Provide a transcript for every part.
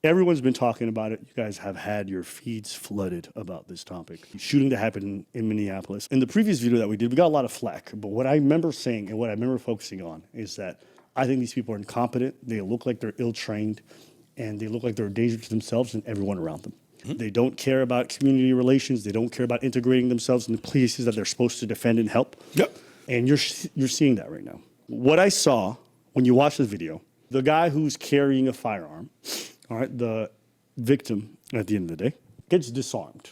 Everyone's been talking about it. You guys have had your feeds flooded about this topic. Shooting that happened in Minneapolis. In the previous video that we did, we got a lot of flack. But what I remember saying and what I remember focusing on is that I think these people are incompetent. They look like they're ill-trained, and they look like they're a danger to themselves and everyone around them. They don't care about community relations. They don't care about integrating themselves in the places that they're supposed to defend and help. Yep. And you're seeing that right now. What I saw when you watch the video, the guy who's carrying a firearm, all right, the victim at the end of the day, gets disarmed.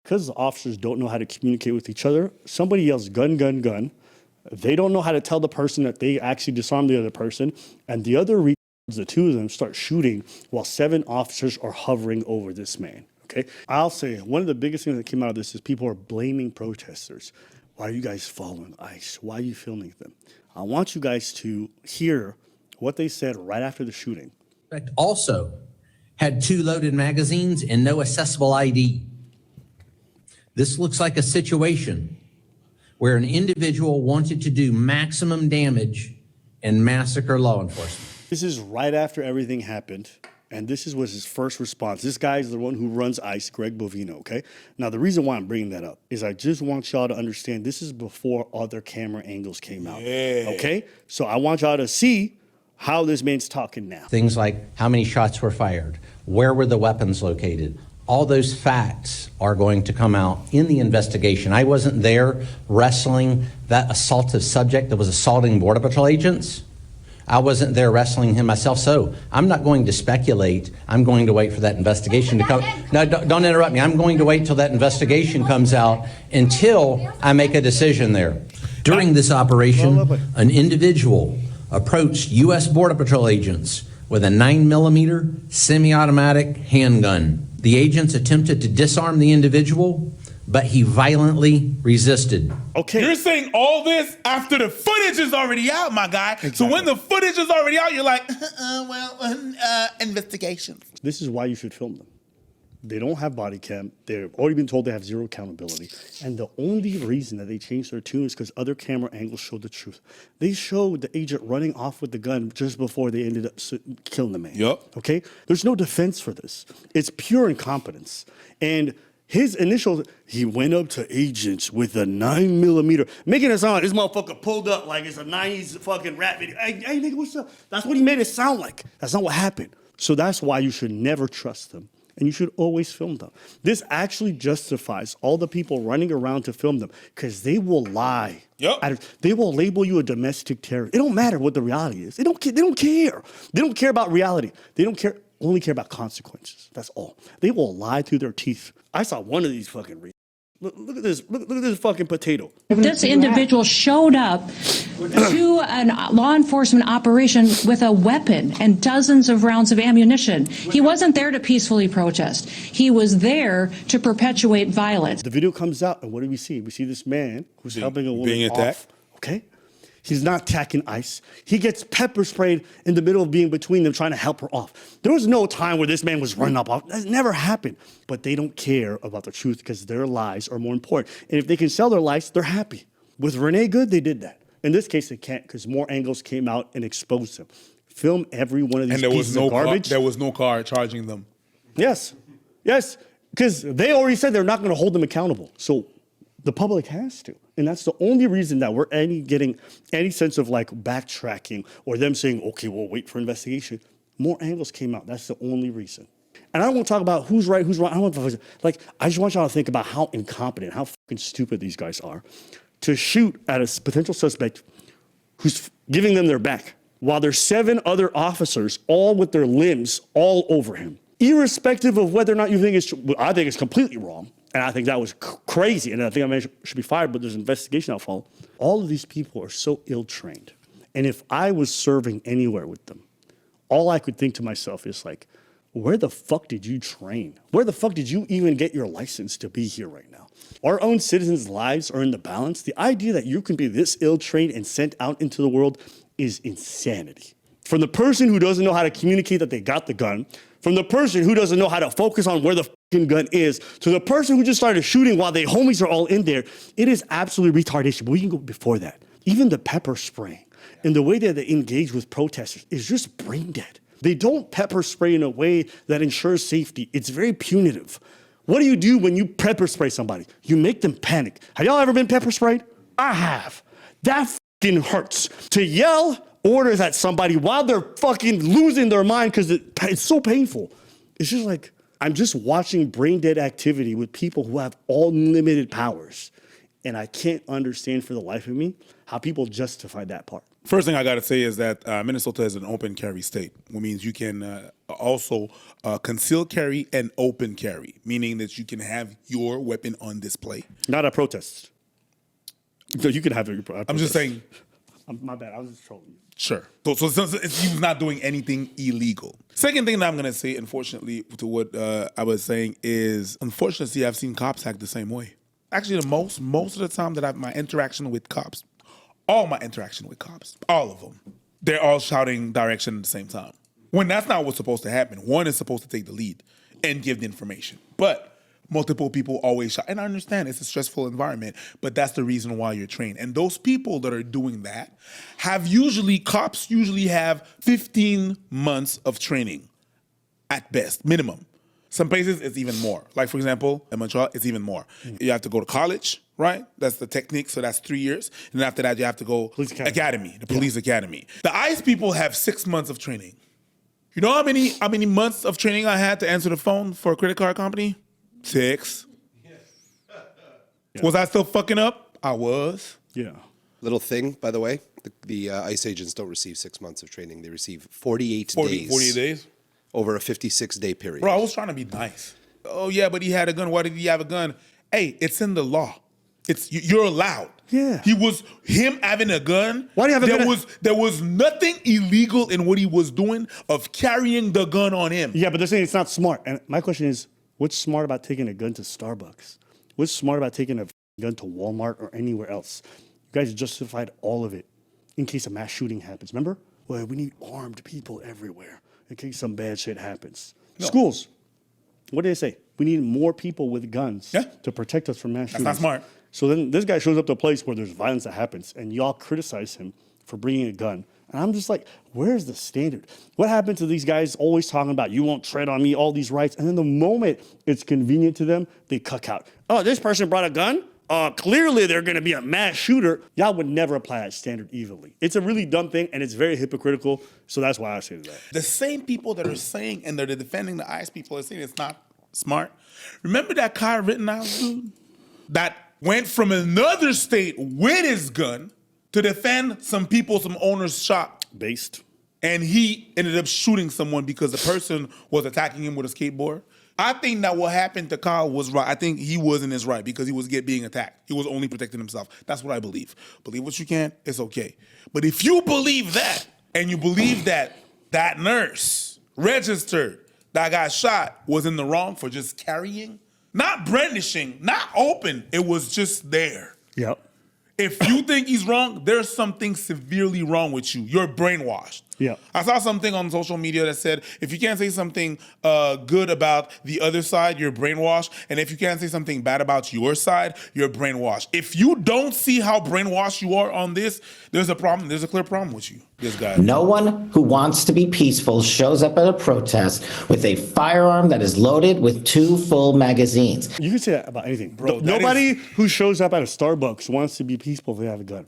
Because the officers don't know how to communicate with each other, somebody yells gun, gun, gun. They don't know how to tell the person that they actually disarmed the other person, and the other the two of them start shooting while 7 officers are hovering over this man. Okay, I'll say one of the biggest things that came out of this is people are blaming protesters. Why are you guys following ICE? Why are you filming them? I want you guys to hear what they said right after the shooting. Also had 2 loaded magazines and no accessible ID. This looks like a situation where an individual wanted to do maximum damage and massacre law enforcement. This is right after everything happened. And this was his first response. This guy is the one who runs ICE, Greg Bovino, okay? Now, the reason why I'm bringing that up is I just want y'all to understand this is before other camera angles came out, okay? So I want y'all to see how this man's talking now. Things like how many shots were fired, where were the weapons located, all those facts are going to come out in the investigation. I wasn't there wrestling that assaultive subject that was assaulting Border Patrol agents. I wasn't there wrestling him myself, so I'm not going to speculate. I'm going to wait for that investigation to come. No, don't interrupt me. I'm going to wait till that investigation comes out until I make a decision there. During this operation, an individual approached U.S. Border Patrol agents with a 9mm semi-automatic handgun. The agents attempted to disarm the individual, but he violently resisted. Okay. You're saying all this after the footage is already out, my guy. Exactly. So when the footage is already out, you're like, investigations. This is why you should film them. They don't have body cam. They've already been told they have zero accountability. And the only reason that they changed their tune is because other camera angles showed the truth. They showed the agent running off with the gun just before they ended up killing the man. Yep. Okay? There's no defense for this. It's pure incompetence. And his initial, he went up to agents with a 9mm, making it sound like this motherfucker pulled up like it's a 90s fucking rap video. Hey, nigga, what's up? That's what he made it sound like. That's not what happened. So that's why you should never trust them. And you should always film them. This actually justifies all the people running around to film them because they will lie. Yep. They will label you a domestic terrorist. It don't matter what the reality is. They don't care. They don't care about reality. They don't care. Only care about consequences. That's all. They will lie through their teeth. I saw one of these fucking look at this. Look at this fucking potato. This individual showed up to a law enforcement operation with a weapon and dozens of rounds of ammunition. He wasn't there to peacefully protest. He was there to perpetuate violence. The video comes out, and what do we see? We see this man who's helping a woman being attacked. Okay? He's not attacking ICE. He gets pepper sprayed in the middle of being between them trying to help her off. There was no time where this man was running up off. That never happened. But they don't care about the truth because their lies are more important. And if they can sell their lies, they're happy. With Renee Good, they did that. In this case, they can't because more angles came out and exposed them. Film every one of these pieces of garbage. There was no car charging them. Yes. Yes. Because they already said they're not going to hold them accountable. So the public has to. And that's the only reason that we're getting any sense of like backtracking or them saying, okay, we'll wait for investigation. More angles came out. That's the only reason. And I don't want to talk about who's right, who's wrong. I just want y'all to think about how incompetent, how fucking stupid these guys are to shoot at a potential suspect who's giving them their back while there's 7 other officers all with their limbs all over him. Irrespective of whether or not you think it's true, I think it's completely wrong. And I think that was crazy. And I think I should be fired, but there's an investigation I'll follow. All of these people are so ill-trained. And if I was serving anywhere with them, all I could think to myself is like, where the fuck did you train? Where the fuck did you even get your license to be here right now? Our own citizens' lives are in the balance. The idea that you can be this ill-trained and sent out into the world is insanity. From the person who doesn't know how to communicate that they got the gun, from the person who doesn't know how to focus on where the fuck gun is to the person who just started shooting while the homies are all in there, it is absolute retardation. But we can go before that. Even the pepper spraying and the way that they engage with protesters is just brain dead. They don't pepper spray in a way that ensures safety. It's very punitive. What do you do when you pepper spray somebody? You make them panic. Have y'all ever been pepper sprayed? I have. That fucking hurts. To yell orders at somebody while they're fucking losing their mind because it's so painful. It's just like, I'm just watching brain dead activity with people who have unlimited powers. And I can't understand for the life of me how people justify that part. First thing I got to say is that Minnesota is an open carry state, which means you can also conceal carry and open carry, meaning that you can have your weapon on display. Not at protests. So you can have it. I'm just saying. My bad. I was just trolling you. Sure. So he's not doing anything illegal. Second thing that I'm going to say, unfortunately, to what I was saying is, unfortunately, I've seen cops act the same way. Actually, the most of the time that my interaction with cops, all my interaction with cops, all of them, they're all shouting direction at the same time. When that's not what's supposed to happen. One is supposed to take the lead and give the information. But multiple people always shout. And I understand it's a stressful environment, but that's the reason why you're trained. And those people that are doing that cops usually have 15 months of training at best, minimum. Some places it's even more. Like, for example, in Montreal, it's even more. You have to go to college, right? That's the technique, so that's 3 years. And then after that, you have to go police academy, the police academy. The ICE people have 6 months of training. You know how many months of training I had to answer the phone for a credit card company? 6. Was I still fucking up? I was. Yeah. Little thing, by the way, the ICE agents don't receive 6 months of training. They receive 48 days. 48 days? Over a 56-day period. Bro, I was trying to be nice. Oh, yeah, but he had a gun. Why did he have a gun? Hey, it's in the law. You're allowed. Yeah. Him having a gun. Why do you have a gun? There was nothing illegal in what he was doing of carrying the gun on him. Yeah, but they're saying it's not smart. And my question is, what's smart about taking a gun to Starbucks? What's smart about taking a gun to Walmart or anywhere else? You guys justified all of it in case a mass shooting happens. Remember? Well, we need armed people everywhere in case some bad shit happens. No. Schools. What did they say? We need more people with guns to protect us from mass shootings. That's not smart. So then this guy shows up to a place where there's violence that happens, and y'all criticize him for bringing a gun. And I'm just like, where's the standard? What happened to these guys always talking about, you won't tread on me, all these rights, and then the moment it's convenient to them, they cuck out. Oh, this person brought a gun? Clearly they're going to be a mass shooter. Y'all would never apply that standard evenly. It's a really dumb thing, and it's very hypocritical, so that's why I say that. The same people that are saying, and they're defending the ICE people are saying it's not smart. Remember that Kyle Rittenhouse dude that went from another state with his gun to defend some people, some owners shot? Based. And he ended up shooting someone because the person was attacking him with a skateboard. I think that what happened to Kyle was right. I think he was in his right because he was being attacked. He was only protecting himself. That's what I believe. Believe what you can, it's okay. But if you believe that, and you believe that that nurse registered that got shot was in the wrong for just carrying, not brandishing, not open, it was just there. Yep. If you think he's wrong, there's something severely wrong with you. You're brainwashed. Yeah. I saw something on social media that said, if you can't say something good about the other side, you're brainwashed. And if you can't say something bad about your side, you're brainwashed. If you don't see how brainwashed you are on this, there's a problem. There's a clear problem with you, this guy. No one who wants to be peaceful shows up at a protest with a firearm that is loaded with 2 full magazines. You can say that about anything. Bro, Nobody who shows up at a Starbucks wants to be peaceful if they have a gun.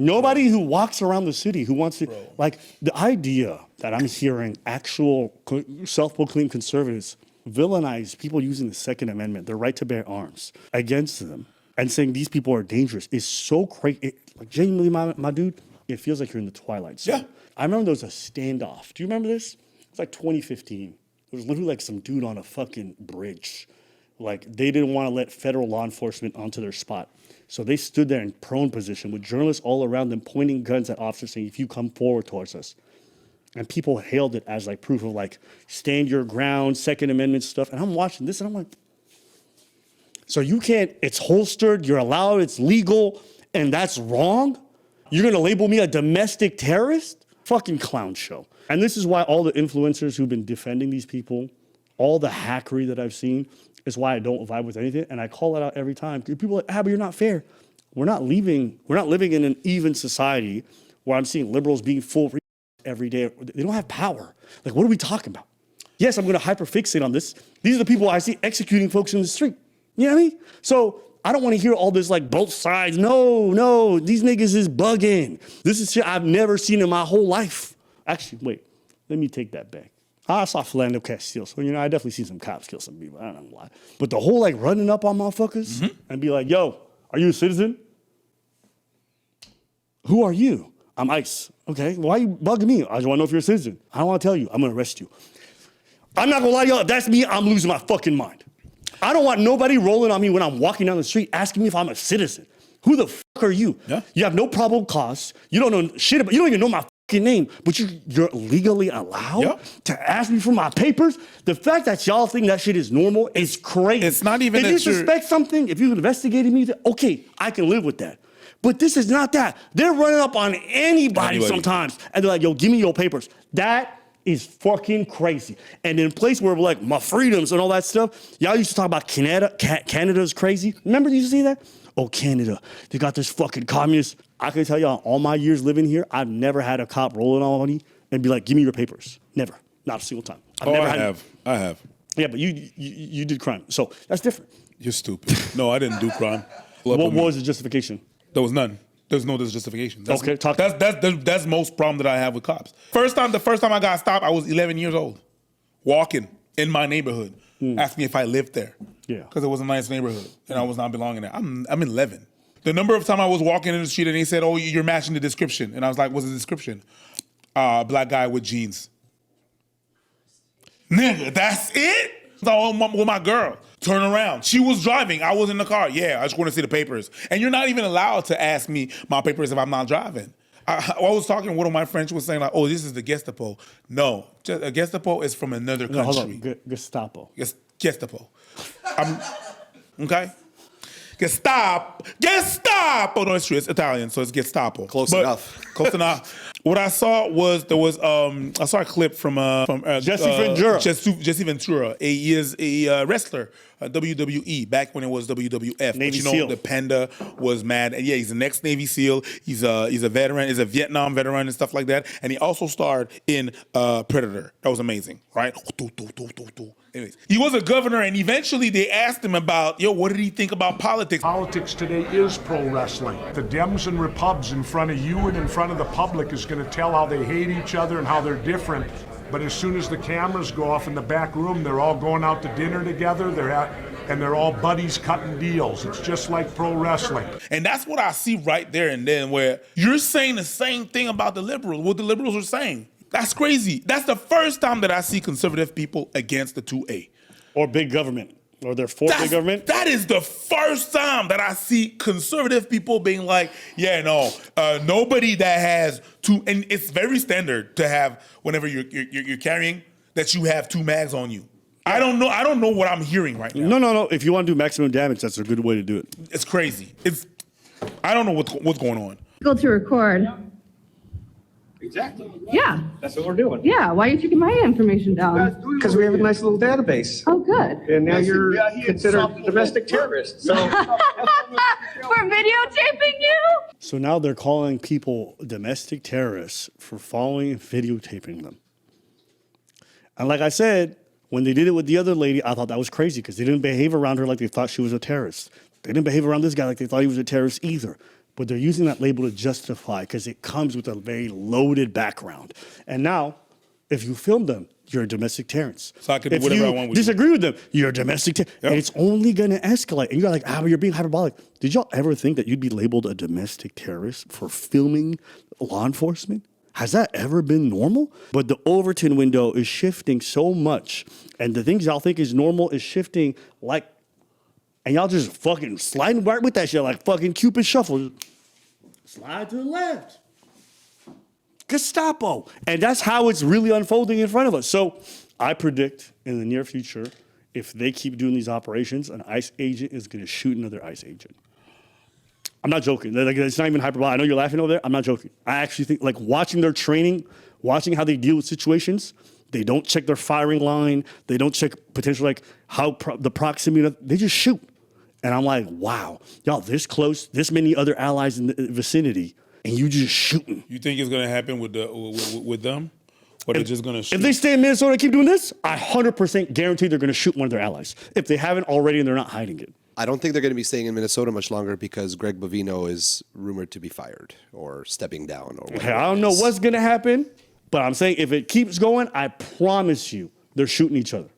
Nobody who walks around the city who wants to, like, the idea that I'm hearing actual self-proclaimed conservatives villainize people using the Second Amendment, their right to bear arms, against them, and saying these people are dangerous is so crazy. Like, genuinely, my dude, it feels like you're in the Twilight Zone. Yeah. I remember there was a standoff. Do you remember this? It's like 2015. There was literally like some dude on a fucking bridge. Like, they didn't want to let federal law enforcement onto their spot. So they stood there in prone position with journalists all around them pointing guns at officers saying, if you come forward towards us. And people hailed it as like proof of like, stand your ground, Second Amendment stuff. And I'm watching this and I'm like, so you can't, it's holstered, you're allowed, it's legal, and that's wrong? You're gonna label me a domestic terrorist? Fucking clown show. And this is why all the influencers who've been defending these people all the hackery that I've seen is why I don't vibe with anything. And I call it out every time. People are like, but you're not fair. We're not living in an even society where I'm seeing liberals being full every day. They don't have power. Like, what are we talking about? Yes, I'm going to hyperfixate on this. These are the people I see executing folks in the street. You know what I mean? So I don't want to hear all this like both sides. No, these niggas is bugging. This is shit I've never seen in my whole life. Actually, wait, let me take that back. I saw Philando Castile, so I definitely see some cops kill some people. I don't know why. But the whole like running up on motherfuckers and be like, yo, are you a citizen? Who are you? I'm ICE. Okay, why are you bugging me? I just want to know if you're a citizen. I don't want to tell you. I'm going to arrest you. I'm not going to lie to y'all. If that's me, I'm losing my fucking mind. I don't want nobody rolling on me when I'm walking down the street asking me if I'm a citizen. Who the fuck are you? Yeah. You have no probable cause. You don't know shit about, you don't even know my fucking name, but you're legally allowed to ask me for my papers. The fact that y'all think that shit is normal is crazy. It's not even if that you you're- suspect something, if you investigated me, okay, I can live with that. But this is not that. They're running up on anybody sometimes, and they're like, yo, give me your papers. That is fucking crazy. And in a place where we're like, my freedoms and all that stuff, y'all used to talk about Canada. Canada's crazy. Remember you used to see that? Oh, Canada, they got this fucking communist. I can tell y'all, all my years living here, I've never had a cop rolling on me and be like, give me your papers. Never. Not a single time. I have. Yeah, but you did crime. So that's different. You're stupid. No, I didn't do crime. What was the justification? There was none. There's no justification. That's, Okay, talk- That's most problem that I have with cops. The first time I got stopped, I was 11 years old, walking in my neighborhood. Asked me if I lived there. Yeah. Because it was a nice neighborhood and I was not belonging there. I'm 11. The number of time I was walking in the street and they said, "Oh, you're matching the description," and I was like, "What's the description?" Black guy with jeans. Nigga, that's it? So with my girl, turn around. She was driving. I was in the car. Yeah, I just want to see the papers. And you're not even allowed to ask me my papers if I'm not driving. I was talking, one of my friends was saying like, "Oh, this is the Gestapo." No, a Gestapo is from another country. No, hold on. Gestapo. Gestapo. Okay? Gestapo. No, it's true. It's Italian, so it's Gestapo. Close enough. Close enough. What I saw was I saw a clip from Jesse Ventura. Jesse Ventura. He is a wrestler, WWE, back when it was WWF. Navy but SEAL. The Panda was mad, and yeah, he's an ex-Navy SEAL. He's a veteran. He's a Vietnam veteran and stuff like that. And he also starred in Predator. That was amazing, right? Anyways, he was a governor, and eventually they asked him about, what did he think about politics? Politics today is pro wrestling. The Dems and Repubs in front of you and in front of the public is going to tell how they hate each other and how they're different. But as soon as the cameras go off in the back room, they're all going out to dinner together. And they're all buddies cutting deals. It's just like pro wrestling. And that's what I see right there and then, where you're saying the same thing about the liberals, what the liberals are saying. That's crazy. That's the first time that I see conservative people against the 2A. Or big government. Or they're for big government. That is the first time that I see conservative people being like, nobody that has two, and it's very standard to have, whenever you're carrying, that you have two mags on you. I don't know what I'm hearing right now. No. If you want to do maximum damage, that's a good way to do it. It's crazy. I don't know what's going on. Go to record. Exactly. Yeah. That's what we're doing. Yeah. Why are you taking my information down? Because we have a nice little database. Oh, good. And now you're considered a domestic terrorist. So We're videotaping you? So now they're calling people domestic terrorists for following and videotaping them. And like I said, when they did it with the other lady, I thought that was crazy because they didn't behave around her like they thought she was a terrorist. They didn't behave around this guy like they thought he was a terrorist either. But they're using that label to justify because it comes with a very loaded background. And now, if you film them, you're a domestic terrorist. So I can do whatever I want with you. Disagree with them, you're a domestic terrorist. Yep. And it's only going to escalate. And you're like, but you're being hyperbolic. Did y'all ever think that you'd be labeled a domestic terrorist for filming law enforcement? Has that ever been normal? But the Overton window is shifting so much. And the things y'all think is normal is shifting like, and y'all just fucking sliding right with that shit like fucking Cupid shuffle. Slide to the left. Gestapo. And that's how it's really unfolding in front of us. So I predict in the near future, if they keep doing these operations, an ICE agent is going to shoot another ICE agent. I'm not joking. Like, it's not even hyperbole. I know you're laughing over there. I'm not joking. I actually think, like, watching their training, watching how they deal with situations, They don't check their firing line. They don't check potential, like how the proximity. They just shoot. And I'm like, wow, y'all this close, this many other allies in the vicinity, and you just shooting. You think it's gonna happen with them, or they're just gonna shoot? If they stay in Minnesota and keep doing this, I 100% guarantee they're gonna shoot one of their allies. If they haven't already and they're not hiding it. I don't think they're going to be staying in Minnesota much longer because Greg Bovino is rumored to be fired or stepping down or whatever. I don't know what's gonna happen, but I'm saying if it keeps going, I promise you they're shooting each other.